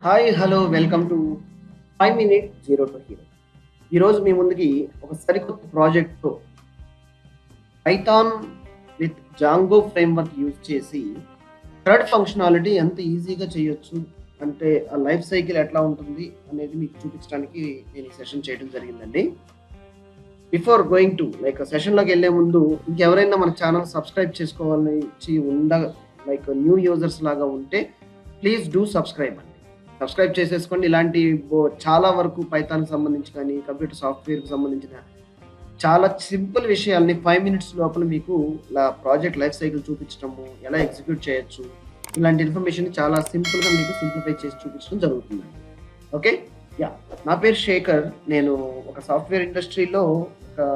Hi hello welcome to 5 minute zero to hero. ఈరోజు మీ ముందుకి ఒక సరికొత్త ప్రాజెక్ట్తో python with Django framework use చేసి థ్రెడ్ ఫంక్షనాలిటీ ఎంత ఈజీగా చేయొచ్చు, అంటే ఆ లైఫ్ సైకిల్ ఎట్లా ఉంటుంది అనేది మీకు చూపించడానికి నేను ఈ సెషన్ చేయడం జరిగిందండి. బిఫోర్ గోయింగ్ టు సెషన్లోకి వెళ్ళే ముందు ఇంకెవరైనా మన ఛానల్ సబ్స్క్రైబ్ చేసుకోవాలని న్యూ యూజర్స్ లాగా ఉంటే ప్లీజ్ డూ సబ్స్క్రైబ్ అండి. సబ్స్క్రైబ్ చేసేసుకోండి. ఇలాంటి చాలా వరకు పైథాన్కి సంబంధించి కానీ కంప్యూటర్ సాఫ్ట్వేర్కి సంబంధించిన చాలా సింపుల్ విషయాల్ని 5 మినిట్స్ లోపల మీకు ప్రాజెక్ట్ లైఫ్ సైకిల్ చూపించడము, ఎలా ఎగ్జిక్యూట్ చేయొచ్చు, ఇలాంటి ఇన్ఫర్మేషన్ చాలా సింపుల్గా మీకు సింప్లిఫై చేసి చూపించడం జరుగుతుందండి. ఓకే, యా, నా పేరు శేఖర్. నేను ఒక సాఫ్ట్వేర్ ఇండస్ట్రీలో ఒక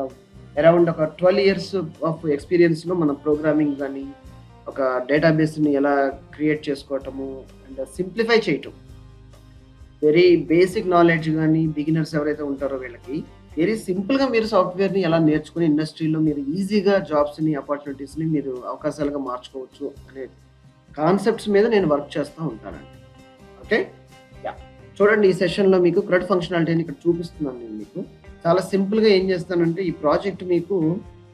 అరౌండ్ ఒక 12 ఇయర్స్ ఆఫ్ ఎక్స్పీరియన్స్లో మన ప్రోగ్రామింగ్ కానీ ఒక డేటాబేస్ని ఎలా క్రియేట్ చేసుకోవటము అండ్ సింప్లిఫై చేయటం, వెరీ బేసిక్ నాలెడ్జ్ కానీ బిగినర్స్ ఎవరైతే ఉంటారో వీళ్ళకి వెరీ సింపుల్గా మీరు సాఫ్ట్వేర్ని ఎలా నేర్చుకుని ఇండస్ట్రీలో మీరు ఈజీగా జాబ్స్ని ఆపర్చునిటీస్ని మీరు అవకాశాలుగా మార్చుకోవచ్చు అనే కాన్సెప్ట్స్ మీద నేను వర్క్ చేస్తూ ఉంటానండి. ఓకే, యా, చూడండి, ఈ సెషన్లో మీకు క్రెడ్ ఫంక్షనాలిటీని ఇక్కడ చూపిస్తున్నాను. నేను మీకు చాలా సింపుల్గా ఏం చేస్తానంటే, ఈ ప్రాజెక్ట్ మీకు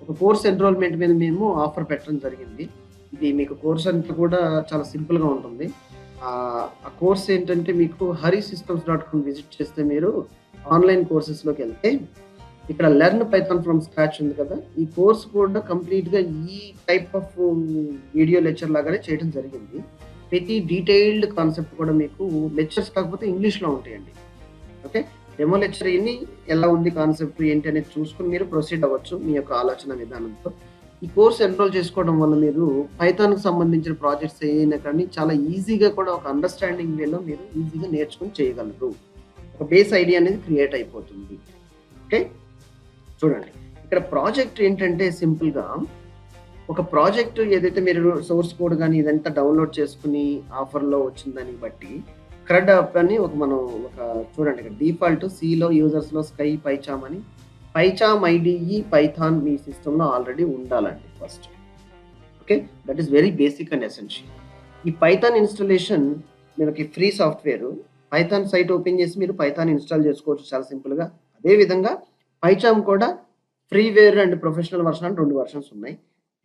ఒక కోర్స్ ఎన్రోల్మెంట్ మీద మేము ఆఫర్ పెట్టడం జరిగింది. ఇది మీకు కోర్స్ అంతా కూడా చాలా సింపుల్గా ఉంటుంది. ఆ కోర్స్ ఏంటంటే, మీకు harisystems.com విజిట్ చేస్తే మీరు ఆన్లైన్ కోర్సెస్లోకి వెళ్తే ఇక్కడ లెర్న్ పైథాన్ ఫ్రమ్ స్క్రాచ్ ఉంది కదా, ఈ కోర్స్ కూడా కంప్లీట్గా ఈ టైప్ ఆఫ్ వీడియో లెక్చర్ లాగానే చేయడం జరిగింది. ప్రతి డీటెయిల్డ్ కాన్సెప్ట్ కూడా మీకు లెక్చర్స్ కాకపోతే ఇంగ్లీష్లో ఉంటాయండి. ఓకే, డెమో లెక్చర్ ఇన్ని ఎలా ఉంది, కాన్సెప్ట్ ఏంటి అనేది చూసుకుని మీరు ప్రొసీడ్ అవ్వచ్చు మీ యొక్క ఆలోచన విధానంతో. ఈ కోర్స్ ఎన్రోల్ చేసుకోవడం వల్ల మీరు పైథాన్కి సంబంధించిన ప్రాజెక్ట్స్ అయినా కానీ చాలా ఈజీగా కూడా ఒక అండర్స్టాండింగ్ వేలో మీరు ఈజీగా నేర్చుకుని చేయగలరు. ఒక బేస్ ఐడియా అనేది క్రియేట్ అయిపోతుంది. ఓకే, చూడండి, ఇక్కడ ప్రాజెక్ట్ ఏంటంటే సింపుల్గా ఒక ప్రాజెక్ట్ ఏదైతే మీరు సోర్స్ కోడ్ కానీ ఇదంతా డౌన్లోడ్ చేసుకుని ఆఫర్లో వచ్చిందని బట్టి క్రెడ్ యాప్ అని చూడండి, ఇక్కడ డిఫాల్ట్ సిలో యూజర్స్లో స్కై పైచామ్ అని పైచామ్ ఐడిఈ పైథాన్ మీ సిస్టంలో ఆల్రెడీ ఉండాలండి first. Okay, that is very basic and essential. ఈ పైథాన్ ఇన్స్టాలేషన్ మనకి free software. Python site open చేసి మీరు పైథాన్ ఇన్స్టాల్ చేసుకోవచ్చు చాలా సింపుల్గా. అదేవిధంగా పైచామ్ కూడా ఫ్రీవేర్ అండ్ ప్రొఫెషనల్ వర్షన్ అని 2 వర్షన్స్ ఉన్నాయి.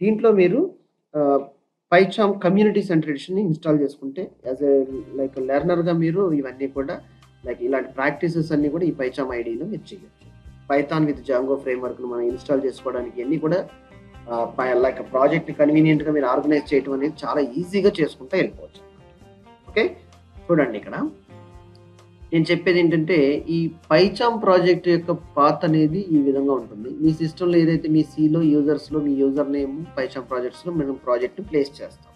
దీంట్లో మీరు పైచామ్ కమ్యూనిటీ సెంటర్ ఎడిషన్ని ఇన్స్టాల్ చేసుకుంటే యాజ్ ఎ లెర్నర్గా మీరు ఇవన్నీ కూడా ఇలాంటి ప్రాక్టీసెస్ అన్నీ కూడా ఈ పైచామ్ ఐడిలో మీరు చేయొచ్చు. పైథాన్ విత్ జాంగో ఫ్రేమ్వర్క్ను మనం ఇన్స్టాల్ చేసుకోవడానికి అన్నీ కూడా ప్రాజెక్ట్ని కన్వీనియంట్గా మీరు ఆర్గనైజ్ చేయడం అనేది చాలా ఈజీగా చేసుకుంటూ వెళ్ళిపోవచ్చు. ఓకే, చూడండి, ఇక్కడ నేను చెప్పేది ఏంటంటే, ఈ పైచామ్ ప్రాజెక్ట్ యొక్క పాత్ అనేది ఈ విధంగా ఉంటుంది. మీ సిస్టంలో ఏదైతే మీ సిలో యూజర్స్లో మీ యూజర్ నేమ్ పైచామ్ ప్రాజెక్ట్స్లో మనం ప్రాజెక్ట్ని ప్లేస్ చేస్తాం.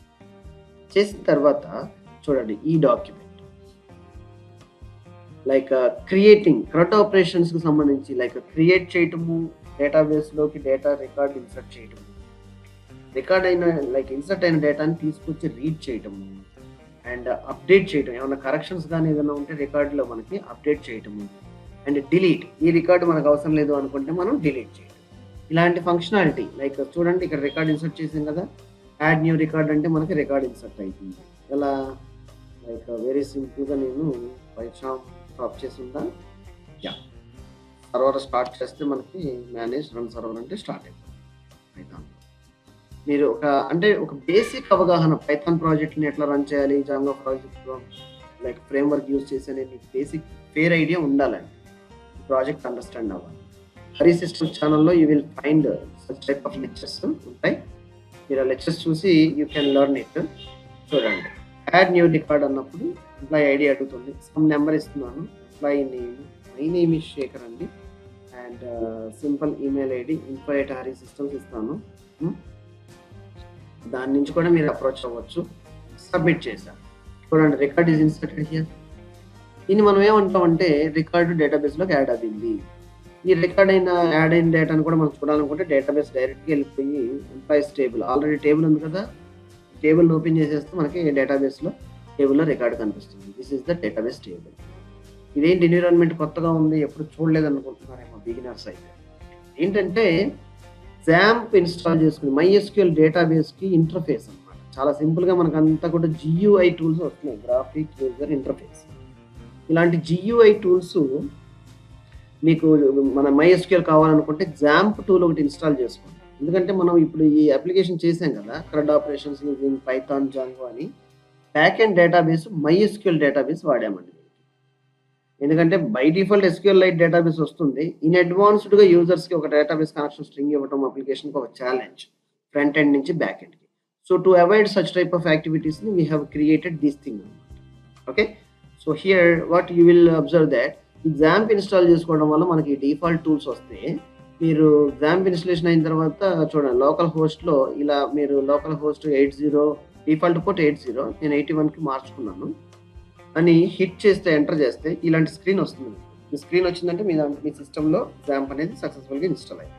చేసిన తర్వాత చూడండి, ఈ డాక్యుమెంట్ క్రియేటింగ్ క్రెడ్ ఆపరేషన్స్కి సంబంధించి క్రియేట్ చేయటము, డేటాబేస్లోకి డేటా రికార్డ్ ఇన్సర్ట్ చేయటము, రికార్డ్ అయిన ఇన్సర్ట్ అయిన డేటాని తీసుకొచ్చి రీడ్ చేయటము అండ్ అప్డేట్ చేయటం, ఏమైనా కరెక్షన్స్ కానీ ఏదైనా ఉంటే రికార్డులో మనకి అప్డేట్ చేయటము అండ్ డిలీట్, ఈ రికార్డు మనకు అవసరం లేదు అనుకుంటే మనం డిలీట్ చేయటం. ఇలాంటి ఫంక్షనాలిటీ చూడండి, ఇక్కడ రికార్డ్ ఇన్సర్ట్ చేసాం కదా, యాడ్ న్యూ రికార్డ్ అంటే మనకి రికార్డ్ ఇన్సర్ట్ అవుతుంది. ఎలా వెరీ సింపుల్గా నేను పైచామ్ స్టాప్ చేసి ఉందా, యా, సర్వర్ స్టార్ట్ చేస్తే మనకి మేనేజ్ రన్ సర్వర్ అంటే స్టార్ట్ అయిపోతుంది పైథాన్. మీరు ఒక బేసిక్ అవగాహన పైథాన్ ప్రాజెక్ట్ని ఎట్లా రన్ చేయాలి, జాంగో ప్రాజెక్ట్ ఫ్రేమ్వర్క్ యూజ్ చేసి అనేది మీకు బేసిక్ ఫేర్ ఐడియా ఉండాలండి. ప్రాజెక్ట్ అండర్స్టాండ్ అవ్వాలి. హరి సిస్టమ్స్ ఛానల్లో you will find such type of lectures ఉంటాయి. మీరు ఆ లెక్చర్స్ చూసి యూ కెన్ లెర్న్ ఇట్. చూడండి, యాడ్ న్యూ రికార్డ్ అన్నప్పుడు ఎంప్లాయీ ఐడి అడుగుతుంది, సమ్ నెంబర్ ఇస్తున్నాను, employee name, my name is Shekhar అండి and simple email ID info@harisystems ఇస్తాను. దాని నుంచి కూడా మీరు అప్రోచ్ అవ్వచ్చు. సబ్మిట్ చేశాను. చూడండి, రికార్డ్ ఈజ్ ఇన్సర్టెడ్ హియర్. దీన్ని మనం ఏమంటామంటే రికార్డు డేటాబేస్లోకి యాడ్ అయింది. ఈ యాడ్ అయిన డేటాను కూడా మనం చూడాలనుకుంటే డేటాబేస్ డైరెక్ట్గా వెళ్ళిపోయి ఎంప్లాయీస్ టేబుల్, ఆల్రెడీ టేబుల్ ఉంది కదా, టేబుల్ ఓపెన్ చేసేస్తే మనకి డేటాబేస్లో టేబుల్లో రికార్డు కనిపిస్తుంది. This is the database table. ఇదేంటి ఎన్విరాన్మెంట్ కొత్తగా ఉంది, ఎప్పుడు చూడలేదు అనుకుంటున్నారేమో బిగినర్స్ అయితే. ఏంటంటే జాంప్ ఇన్స్టాల్ చేసుకుని MySQL డేటాబేస్కి ఇంటర్ఫేస్ అనమాట. చాలా సింపుల్గా మనకు అంతా కూడా GUI టూల్స్ వస్తున్నాయి, గ్రాఫిక్ యూజర్ ఇంటర్ఫేస్. ఇలాంటి GUI టూల్స్ మీకు మన MySQL కావాలనుకుంటే జాంప్ టూల్ ఒకటి ఇన్‌స్టాల్ చేసుకోండి. ఎందుకంటే మనం ఇప్పుడు ఈ అప్లికేషన్ చేసాం కదా! CRUD operations using python, Django అని. Back end database MySQL database వాడామండి. ఎందుకంటే by default SQL lite database వస్తుంది. ఇన్ అడ్వాన్స్డ్‌గా యూజర్స్‌కి ఒక డేటాబేస్ కనెక్షన్ స్ట్రింగ్ ఇవ్వటం అప్లికేషన్‌కి ఒక ఛాలెంజ్. ఫ్రంట్ ఎండ్ నుంచి బ్యాక్ ఎండ్‌కి. So to avoid such type of యాక్టివిటీస్‌ని we have created this thing అన్నమాట. Okay. So here what you will observe that ఈ XAMPP ఇన్‌స్టాల్ చేసుకోవడం వల్ల మనకి డిఫాల్ట్ టూల్స్ వస్తాయి. మీరు XAMPP ఇన్‌స్టాలేషన్ అయిన తర్వాత చూడండి లోకల్ హోస్ట్‌లో ఇలా మీరు లోకల్ హోస్ట్ 80 డిఫాల్ట్ పోర్ట్ 80 నేను 81కి మార్చుకున్నాను. అని హిట్ చేస్తే ఎంటర్ చేస్తే ఇలాంటి స్క్రీన్ వస్తుంది. ఈ స్క్రీన్ వచ్చిందంటే మీ సిస్టమ్‌లో XAMPP అనేది సక్సెస్‌ఫుల్‌గా ఇన్‌స్టాల్ అయింది.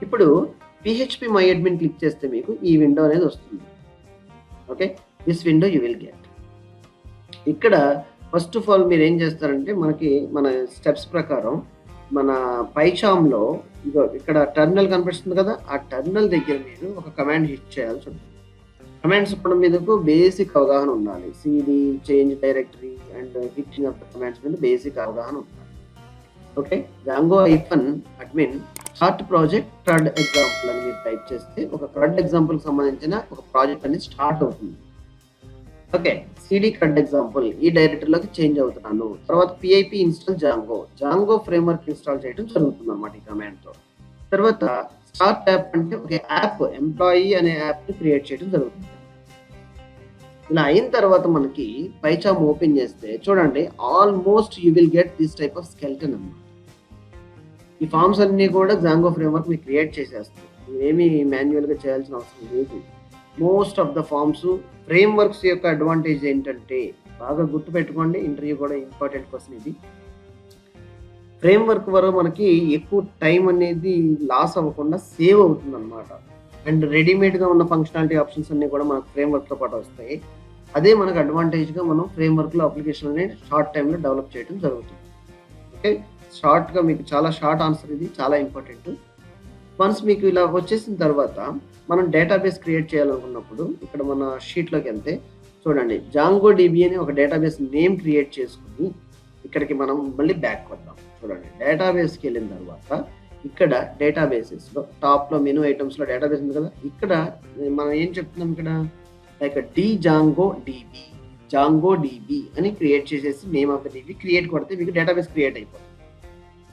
ఇప్పుడు PHP My Admin క్లిక్ చేస్తే మీకు ఈ విండో అనేది వస్తుంది. Okay. This window you will get. ఇక్కడ ఫస్ట్ ఆఫ్ ఆల్ మీరు ఏం చేస్తారంటే మన స్టెప్స్ ప్రకారం మన పైచామ్‌లో ఇగో ఇక్కడ టెర్మినల్ కనిపిస్తుంది కదా! ఆ టెర్మినల్ దగ్గర మీరు ఒక కమాండ్ హిట్ చేయాల్సి ఉంటుంది. కమాండ్స్ ఇప్పుడు మీదకు బేసిక్ అవగాహన ఉండాలి. CD, change directory and hitting of the commands మీద బేసిక్ అవగాహన ఉండాలి. Okay. Django-admin start project CRUD example అని మీరు టైప్ చేస్తే ఒక CRUD ఎగ్జాంపుల్‌కి సంబంధించిన ఒక ప్రాజెక్ట్ అనేది స్టార్ట్ అవుతుంది. ఓకే. CD CRUD ఎగ్జాంపుల్ ఈ డైరెక్టరీలోకి చేంజ్ అవుతున్నాను. తర్వాత PIP install Django framework install చేయడం జరుగుతుందన్నమాట ఈ కమాండ్‌తో. తర్వాత స్టార్ట్ యాప్ అంటే ఒక యాప్ ఎంప్లాయీ అనే యాప్‌ని క్రియేట్ చేయడం జరుగుతుంది. ఇలా అయిన తర్వాత మనకి పైచామ్ ఓపెన్ చేస్తే చూడండి almost you will get this type of skeleton అన్నమాట. ఈ ఫార్మ్స్ అన్నీ కూడా జాంగో ఫ్రేమ్‌వర్క్ మీకు క్రియేట్ చేసేస్తుంది. మీరేమి మాన్యువల్‌గా చేయాల్సిన అవసరం లేదు. Most of the forms frameworks యొక్క అడ్వాంటేజ్ ఏంటంటే బాగా గుర్తుపెట్టుకోండి. ఇంటర్వ్యూ కూడా ఇంపార్టెంట్ క్వెషన్ ఇది. ఫ్రేమ్‌వర్క్ వల్ల మనకి ఎక్కువ టైం అనేది లాస్ అవ్వకుండా సేవ్ అవుతుందన్నమాట. అండ్ రెడీమేడ్‌గా ఉన్న ఫంక్షనాలిటీ ఆప్షన్స్ అన్నీ కూడా మనకు ఫ్రేమ్‌వర్క్‌తో పాటు వస్తాయి. అదే మనకు అడ్వాంటేజ్‌గా మనం ఫ్రేమ్‌వర్క్‌లో అప్లికేషన్ అనేది షార్ట్ టైమ్‌లో డెవలప్ చేయడం జరుగుతుంది. ఓకే. షార్ట్‌గా మీకు చాలా షార్ట్ ఆన్సర్ ఇది. చాలా ఇంపార్టెంట్. వన్స్ మీకు ఇలా వచ్చేసిన తర్వాత మనం డేటాబేస్ క్రియేట్ చేయాలనుకున్నప్పుడు ఇక్కడ మన షీట్‌లోకెళ్తే చూడండి DjangoDB అని ఒక డేటాబేస్ నేమ్ క్రియేట్ చేసుకొని ఇక్కడికి మనం మళ్ళీ బ్యాక్ వద్దాం. చూడండి డేటాబేస్‌కి వెళ్ళిన తర్వాత ఇక్కడ డేటాబేసెస్‌లో టాప్‌లో మెనూ ఐటమ్స్‌లో డేటాబేస్ ఉంది కదా! ఇక్కడ మనం ఏం చెప్తున్నాం ఇక్కడ లైక్ DjangoDB అని క్రియేట్ చేసేసి name of the DB create కొడితే మీకు డేటాబేస్ క్రియేట్ అయిపోతుంది.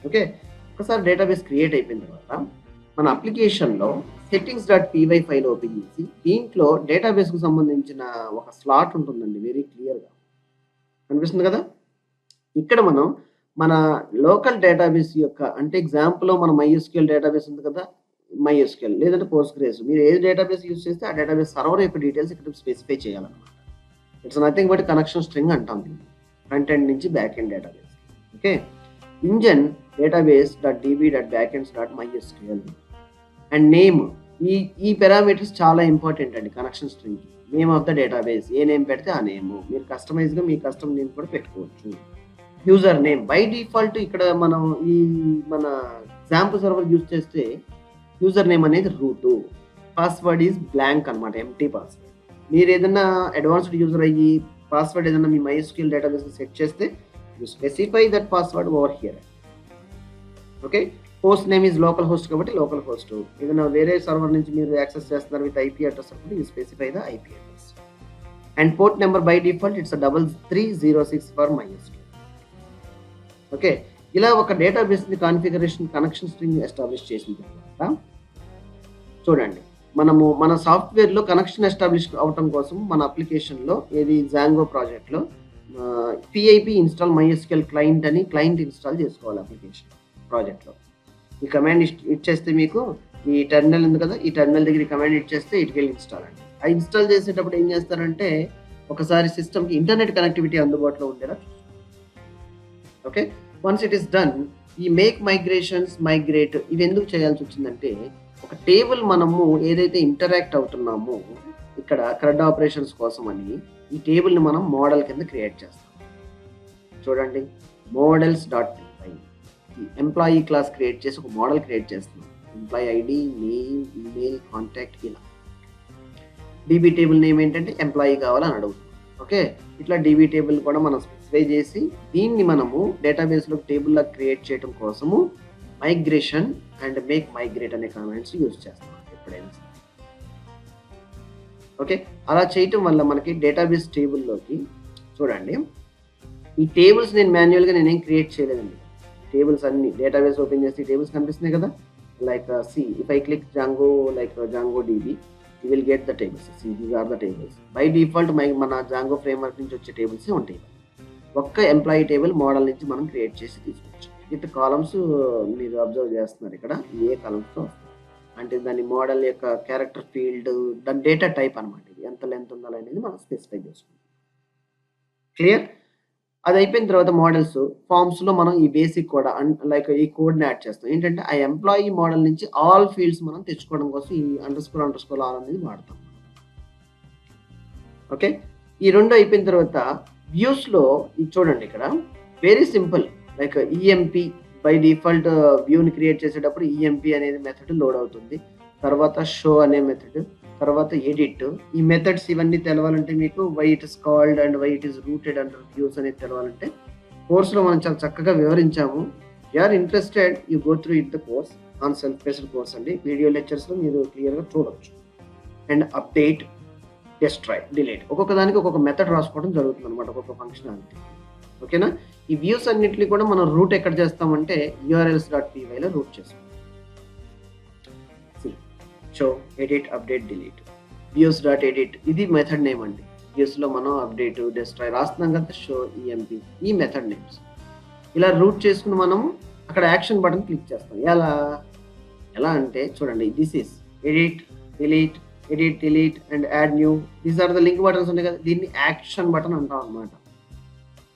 ఓకే. ఒకసారి డేటాబేస్ క్రియేట్ అయిపోయిన తర్వాత మన అప్లికేషన్‌లో settings.py ఫైల్ ఓపెన్ చేసి దీంట్లో డేటాబేస్‌కు సంబంధించిన ఒక స్లాట్ ఉంటుందండి వెరీ క్లియర్‌గా. కనిపిస్తుంది కదా! ఇక్కడ మనం మన లోకల్ డేటాబేస్ యొక్క అంటే ఎగ్జాంపుల్‌లో మన MySQL డేటాబేస్ ఉంది కదా! MySQL లేదంటే Postgres మీరు ఏ డేటాబేస్ యూజ్ చేస్తే ఆ డేటాబేస్ సర్వర్ యొక్క డీటెయిల్స్ ఇక్కడ స్పెసిఫై చేయాలన్నమాట. It's nothing but connection string అంటాం దీన్ని. ఫ్రంట్ ఎండ్ నుంచి back end database. Okay. Engine database.db.backends.mysql and name ఈ పారామీటర్స్ చాలా ఇంపార్టెంట్ అండి కనెక్షన్ స్ట్రింగ్‌కి. నేమ్ ఆఫ్ ద డేటాబేస్ ఏ నేమ్ పెడితే ఆ నేమ్. మీరు కస్టమైజ్‌గా మీ కస్టమ్ నేమ్ కూడా పెట్టుకోవచ్చు. యూజర్ నేమ్ బై డిఫాల్ట్ ఇక్కడ మనం మన XAMPP సర్వర్ యూజ్ చేస్తే యూజర్ నేమ్ అనేది రూట్. పాస్వర్డ్ ఈజ్ బ్లాంక్ అన్నమాట. Empty password. మీరు ఏదైనా అడ్వాన్స్డ్ యూజర్ అయ్యి పాస్వర్డ్ ఏదైనా మీ MySQL డేటాబేస్‌కి సెట్ చేస్తే you specify that password over here. Okay. Host name is local host కాబట్టి లోకల్ హోస్ట్. ఏదైనా వేరే సర్వర్ నుంచి మీరు యాక్సెస్ చేస్తున్నారు విత్ IP అడ్రస్ అప్పుడు you specify the IP address. And port number by default it's 3306 for MySQL. Okay. ఇలా ఒక డేటాబేస్‌ని configuration connection string establish చేసిన తర్వాత చూడండి మనము మన సాఫ్ట్‌వేర్‌లో కనెక్షన్ ఎస్టాబ్లిష్ అవ్వటం కోసం మన అప్లికేషన్‌లో ఏది జాంగో ప్రాజెక్ట్‌లో PIP ఇన్‌స్టాల్ MySQL క్లయింట్ అని క్లయింట్ ఇన్‌స్టాల్ చేసుకోవాలి అప్లికేషన్ ప్రాజెక్ట్‌లో. ఈ కమాండ్ ఇచ్చేస్తే మీకు ఈ టెర్మినల్ ఉంది కదా! ఈ టెర్మినల్ దగ్గర ఈ కమాండ్ ఇచ్చేస్తే ఇట్ విల్ ఇన్‌స్టాల్ అండి. ఆ ఇన్‌స్టాల్ చేసేటప్పుడు ఏం చేస్తారంటే ఒకసారి సిస్టమ్‌కి ఇంటర్నెట్ కనెక్టివిటీ అందుబాటులో ఉండేలా చూసుకోండి. Okay. Once it is done ఈ మైగ్రేట్ ఇవి ఎందుకు చేయాల్సి వచ్చిందంటే ఒక టేబుల్ మనము ఏదైతే ఇంటరాక్ట్ అవుతున్నామో ఇక్కడ CRUD ఆపరేషన్స్ కోసం అని ఈ టేబుల్‌ని మనం మోడల్ కింద క్రియేట్ చేస్తాం. చూడండి models.py ఈ ఎంప్లాయీ క్లాస్ క్రియేట్ చేసి ఒక మోడల్ క్రియేట్ చేస్తున్నాం. Employee ID, name, email, contact ఇలా. DB టేబుల్ నేమ్ ఏంటంటే ఎంప్లాయీ కావాలని అడుగుతుంది. ఓకే, ఇట్లా డీబీ టేబుల్ కూడా మనం స్పెసిఫై చేసి దీన్ని మనము డేటాబేస్లో టేబుల్లా క్రియేట్ చేయడం కోసము మైగ్రేషన్ అండ్ మేక్ మైగ్రేట్ అనే కామెంట్స్ యూజ్ చేస్తాం ఎప్పుడైనా. ఓకే, అలా చేయటం వల్ల మనకి డేటాబేస్ టేబుల్లోకి చూడండి, ఈ టేబుల్స్ నేను మాన్యువల్గా నేనేం క్రియేట్ చేయలేదండి. టేబుల్స్ అన్ని డేటాబేస్ ఓపెన్ చేసి టేబుల్స్ కనిపిస్తున్నాయి కదా, like see if I click Django like Django DB, you will get the tables. See these are the tables. By default మన జాంగో ఫ్రేమ్వర్క్ నుంచి వచ్చే టేబుల్సే ఉంటాయి. ఒక్క ఎంప్లాయీ టేబుల్ మోడల్ నుంచి మనం క్రియేట్ చేసి తీసుకోవచ్చు. విత్ కాలమ్స్ మీరు అబ్జర్వ్ చేస్తున్నారు ఇక్కడ ఏ కాలమ్స్తో వస్తుంది అంటే దాని మోడల్ యొక్క క్యారెక్టర్ ఫీల్డ్, దాని డేటా టైప్ అనమాట. ఇది ఎంత లెంత్ ఉండాలి అనేది మనం స్పెసిఫై చేసుకుంటాం. క్లియర్? అది అయిపోయిన తర్వాత మోడల్స్ ఫామ్స్లో మనం ఈ బేసిక్ కూడా లైక్ ఈ కోడ్ని యాడ్ చేస్తాం. ఏంటంటే ఆ ఎంప్లాయీ మోడల్ నుంచి ఆల్ ఫీల్డ్స్ మనం తెచ్చుకోవడం కోసం ఈ అండర్స్కోర్ ఆల్ అనేది వాడతాం. ఓకే, ఈ రెండు అయిపోయిన తర్వాత వ్యూస్లో ఇది చూడండి, ఇక్కడ very simple. Like EMP by default వ్యూని క్రియేట్ చేసేటప్పుడు ఈఎంపీ అనేది మెథడ్ లోడ్ అవుతుంది. తర్వాత షో అనే మెథడ్, తర్వాత ఎడిట్. ఈ మెథడ్స్ ఇవన్నీ తెలవాలంటే మీకు why it is called and why it is routed under views అనేది తెలవాలంటే కోర్సులో మనం చాలా చక్కగా వివరించాము. You are interested, you go through it the course on self based course అండి. వీడియో లెక్చర్స్లో మీరు క్లియర్గా చూడవచ్చు. అండ్ అప్డేట్, డెస్ట్రాయ్, డిలీట్, ఒక్కొక్క దానికి ఒక్కొక్క మెథడ్ రాసుకోవడం జరుగుతుంది అనమాట, ఒక్కొక్క ఫంక్షనాలిటీ. ఓకేనా? ఈ వ్యూస్ అన్నింటినీ కూడా మనం రూట్ ఎక్కడ చేస్తామంటే urls.py రూట్ చేస్తాం. Show, edit, update, delete, views.edit ఇది మెథడ్ నేమ్ అండి. వ్యూస్లో మనం అప్డేట్, డెస్ట్రాయ్ రాస్తున్నాం కదా, షో, ఈఎంపీ, ఈ మెథడ్ నేమ్స్. ఇలా రూట్ చేసుకుని మనం అక్కడ యాక్షన్ బటన్ క్లిక్ చేస్తాం. ఎలా అంటే చూడండి, this is edit, delete, edit, delete and add new. These are the link buttons ఉన్నాయి కదా, దీన్ని యాక్షన్ బటన్ అంటాం అనమాట.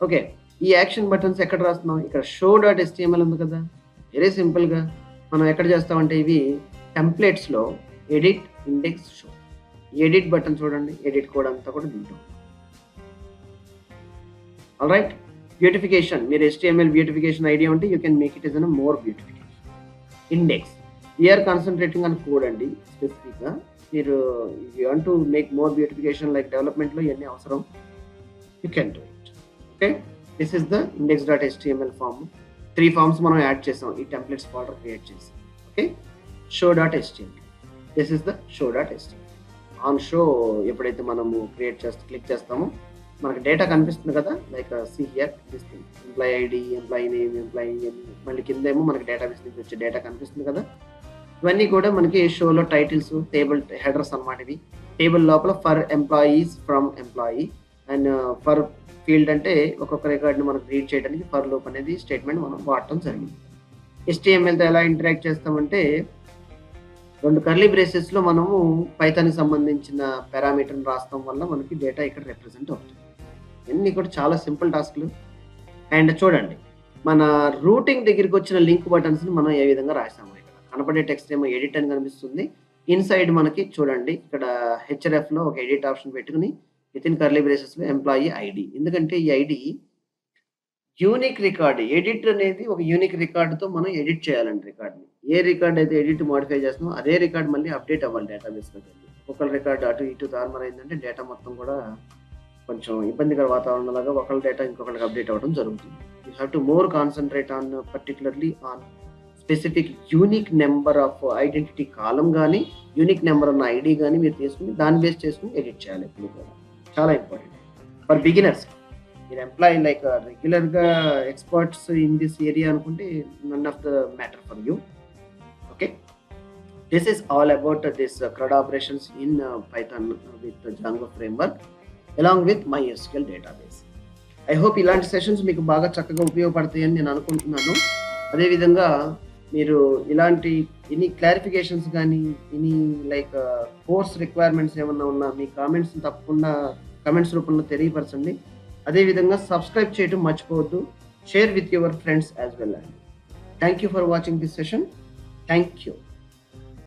ఓకే, ఈ యాక్షన్ బటన్స్ ఎక్కడ రాస్తున్నాం? ఇక్కడ show.html ఉంది కదా, వెరీ సింపుల్గా మనం ఎక్కడ చేస్తామంటే ఇవి టెంప్లెట్స్లో edit, index, show. Edit button చూడండి, ఎడిట్ కోడ్ అంతా కూడా దీంట్లో. ఆల్ రైట్, బ్యూటిఫికేషన్, మీరు HTML బ్యూటిఫికేషన్ ఐడియా ఉంటే you can make it is an more beautification. Index, we are concentrating on code అండి స్పెసిఫిక్గా. మీరు you want to make more beautification like డెవలప్మెంట్లో ఇవన్నీ అవసరం, you can do it. Okay, this is the index.html form. 3 forms మనం add చేసాం ఈ templates folder create చేసి. Okay, show.html, this is the show.html. On show ఎప్పుడైతే మనము క్లిక్ చేస్తామో మనకి డేటా కనిపిస్తుంది కదా, like see here this thing, employee ID, employee name, employee name, మళ్ళీ కింద ఏమో మనకి డేటాబేస్ నుంచి వచ్చే డేటా కనిపిస్తుంది కదా. ఇవన్నీ కూడా మనకి షోలో టైటిల్స్, టేబుల్ హెడర్స్ అన్నమాట. ఇవి టేబుల్ లోపల for employees, from employee and for field అంటే ఒక్కొక్క రికార్డ్ని మనకు రీడ్ చేయడానికి ఫర్ లూప్ అనేది స్టేట్మెంట్ మనం వాడటం జరిగింది. HTMLతో ఎలా ఇంటరాక్ట్ చేస్తామంటే 2 కర్లీ బ్రేసెస్లో మనము పైథాన్కి సంబంధించిన పారామీటర్ని రాస్తాం వల్ల మనకి డేటా ఇక్కడ రిప్రజెంట్ అవుతుంది. ఇవన్నీ కూడా చాలా సింపుల్ టాస్క్లు. అండ్ చూడండి, మన రూటింగ్ దగ్గరికి వచ్చిన లింక్ బటన్స్ని మనం ఏ విధంగా రాసాము. ఇక్కడ కనపడే టెక్స్ట్ ఏమో ఎడిట్ అని కనిపిస్తుంది. ఇన్సైడ్ మనకి చూడండి ఇక్కడ హెచ్ఆర్ఎఫ్లో ఒక ఎడిట్ ఆప్షన్ పెట్టుకుని వితిన్ కర్లీ బ్రేసెస్లో ఎంప్లాయీ ఐడి, ఎందుకంటే ఈ ఐడి యూనిక్ రికార్డ్. ఎడిట్ అనేది ఒక యూనిక్ రికార్డుతో మనం ఎడిట్ చేయాలండి రికార్డ్ని. ఏ రికార్డ్ అయితే ఎడిట్ మోడిఫై చేస్తున్నామో అదే రికార్డ్ మళ్ళీ అప్డేట్ అవ్వాలి డేటాబేస్లోకి వెళ్ళి. ఒక్కొక్క రికార్డు అటు ఇటు తారుమారు అయిందంటే డేటా మొత్తం కూడా కొంచెం ఇబ్బందికర వాతావరణంలాగా ఒకళ్ళ డేటా ఇంకొకరికి అప్డేట్ అవ్వడం జరుగుతుంది. You have to more concentrate on particularly on specific unique number of identity column కానీ యూనిక్ నెంబర్ ఉన్న ఐడి కానీ మీరు తీసుకుని దాన్ని బేస్ చేసుకుని ఎడిట్ చేయాలి. ఎప్పుడు కూడా చాలా ఇంపార్టెంట్ ఫర్ బిగినర్స్. మీరు ఎంప్లాయీ లైక్ రెగ్యులర్గా ఎక్స్పర్ట్స్ ఇన్ దిస్ ఏరియా అనుకుంటే none of the matter for you. Okay, this is all about this CRUD operations in Python with Django framework along with MySQL database. I hope ఇలాంటి sessions మీకు బాగా చక్కగా ఉపయోగపడతాయని నేను అనుకుంటున్నాను. అదేవిధంగా మీరు ఇలాంటి ఎనీ క్లారిఫికేషన్స్ కానీ ఎనీ లైక్ కోర్స్ రిక్వైర్మెంట్స్ ఏమన్నా ఉన్నా మీ కామెంట్స్ తప్పకుండా కమెంట్స్ రూపంలో తెలియపరచండి. అదేవిధంగా సబ్స్క్రైబ్ చేయడం మర్చిపోవద్దు. Share with your friends as well. Thank you for watching this session. Thank you.